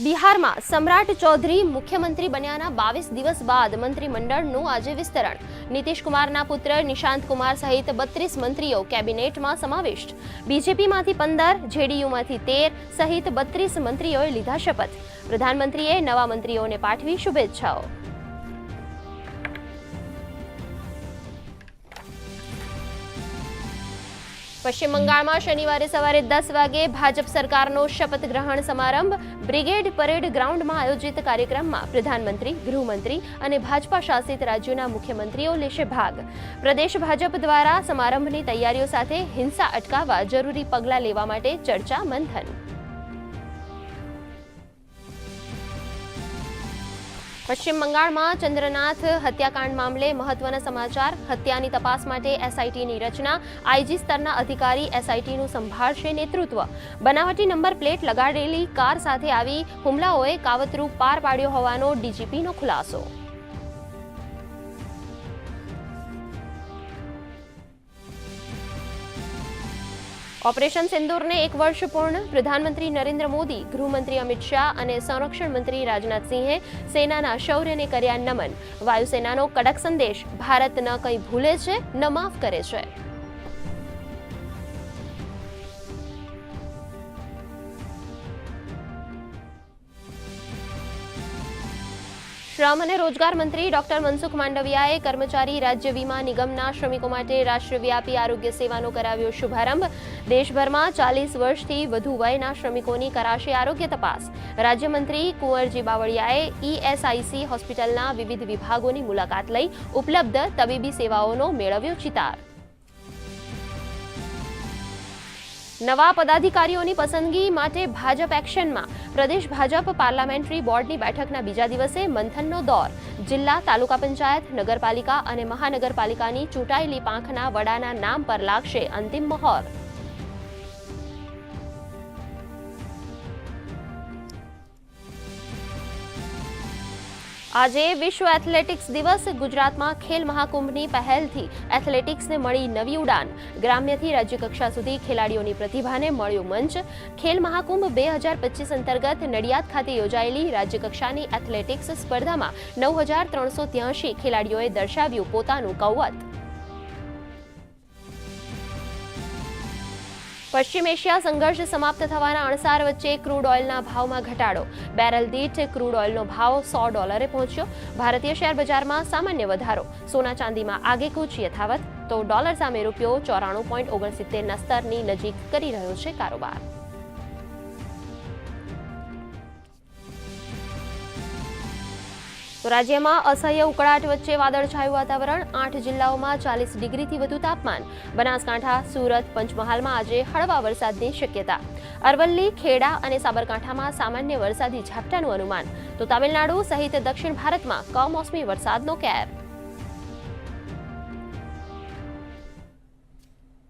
બિહારમાં સમ્રાટ ચૌધરી મુખ્યમંત્રી બન્યાના 22 દિવસ બાદ મંત્રીમંડળનું આજે વિસ્તરણ. નીતિશ કુમારના પુત્ર નિશાંત કુમાર સહિત 32 મંત્રીઓ કેબિનેટમાં સમાવિષ્ટ. બીજેપીમાંથી 15, જેડીયુમાંથી 13 સહિત 32 મંત્રીઓએ લીધા શપથ. પ્રધાનમંત્રીએ નવા મંત્રીઓને પાઠવી શુભેચ્છાઓ. પશ્ચિમ બંગાળમાં શનિવારે સવારે 10 વાગે ભાજપ સરકારનો શપથ ગ્રહણ સમારંભ. બ્રિગેડ પરેડ ગ્રાઉન્ડમાં આયોજિત કાર્યક્રમમાં પ્રધાનમંત્રી, ગૃહમંત્રી અને ભાજપા શાસિત રાજ્યોના મુખ્યમંત્રીઓ લેશે ભાગ. પ્રદેશ ભાજપ દ્વારા સમારંભની તૈયારીઓ સાથે હિંસા અટકાવવા જરૂરી પગલાં લેવા માટે ચર્ચા મંથન. પશ્ચિમ બંગાળમાં ચંદ્રનાથ હત્યાકાંડ મામલે મહત્વના સમાચાર. હત્યાની તપાસ માટે એસઆઈટીની રચના. આઈજી સ્તરના અધિકારી એસઆઈટીનું સંભાળશે નેતૃત્વ. બનાવટી નંબર પ્લેટ લગાડેલી કાર સાથે આવી હુમલાઓએ કાવતરું પાર પાડ્યો હોવાનો ડીજીપીનો ખુલાસો. ઓપરેશન સિંદૂરને 1 વર્ષ પૂર્ણ. પ્રધાનમંત્રી નરેન્દ્ર મોદી, ગૃહમંત્રી અમિત શાહ અને સંરક્ષણ મંત્રી રાજનાથસિંહે સેનાના શૌર્યને કર્યા નમન. વાયુસેનાનો કડક સંદેશ: ભારત ન કંઈ ભૂલે છે, ન માફ કરે છે. શ્રમ અને રોજગાર મંત્રી ડોક્ટર મનસુખ માંડવિયાએ કર્મચારી રાજ્ય વીમા નિગમના શ્રમિકો માટે રાષ્ટ્રવ્યાપી આરોગ્ય સેવાનો કરાવ્યો શુભારંભ. દેશભરમાં 40 વર્ષથી વધુ વયના શ્રમિકોની કરાશે આરોગ્ય તપાસ. રાજ્યમંત્રી કુંવરજી બાવળિયાએ ઈએસઆઈસી હોસ્પિટલના વિવિધ વિભાગોની મુલાકાત લઈ ઉપલબ્ધ તબીબી સેવાઓનો મેળવ્યો ચિતાર. નવા પદાધિકારીઓની પસંદગી માટે ભાજપ એક્શનમાં. પ્રદેશ ભાજપ પાર્લામેન્ટરી બોર્ડની બેઠકના બીજા દિવસે મંથનનો દોર. જિલ્લા, તાલુકા પંચાયત, નગરપાલિકા અને મહાનગરપાલિકાની ચૂંટાયેલી પાંખના વડાના નામ પર લાગશે અંતિમ મહોર. આજે વિશ્વ એથ્લેટિક્સ દિવસ. ગુજરાતમાં ખેલ મહાકુંભની પહેલથી એથ્લેટિક્સને મળી નવી ઉડાન. ગ્રામ્યથી રાજ્યકક્ષા સુધી ખેલાડીઓની પ્રતિભાને મળ્યો મંચ. ખેલ મહાકુંભ 2025 અંતર્ગત નડિયાદ ખાતે યોજાયેલી રાજ્યકક્ષાની એથ્લેટિક્સ સ્પર્ધામાં 9383 ખેલાડીઓએ દર્શાવ્યું પોતાનું કૌવત. પશ્ચિમ એશિયા સંઘર્ષ સમાપ્ત થવાના અણસાર વચ્ચે ક્રૂડ ઓઇલના ભાવમાં ઘટાડો. બેરલ દીઠ ક્રૂડ ઓઇલનો ભાવ $100 પહોંચ્યો. ભારતીય શેર બજારમાં સામાન્ય વધારો. સોના ચાંદીમાં આગેકૂચ યથાવત, તો ડોલર સામે રૂપિયો 94.69ના સ્તરની નજીક કરી રહ્યો છે કારોબાર. રાજ્યમાં અસહ્ય ઉકળાટ વચ્ચે વાદળછાયું વાતાવરણ. 8 જિલ્લાઓમાં 40 ડિગ્રીથી વધુ તાપમાન. બનાસકાંઠા, સુરત, પંચમહાલમાં આજે હળવા વરસાદની શક્યતા. અરવલ્લી, ખેડા અને સાબરકાંઠામાં સામાન્ય વરસાદી ઝાપટાનું અનુમાન. તો તમિલનાડુ સહિત દક્ષિણ ભારતમાં કમોસમી વરસાદનો કેર.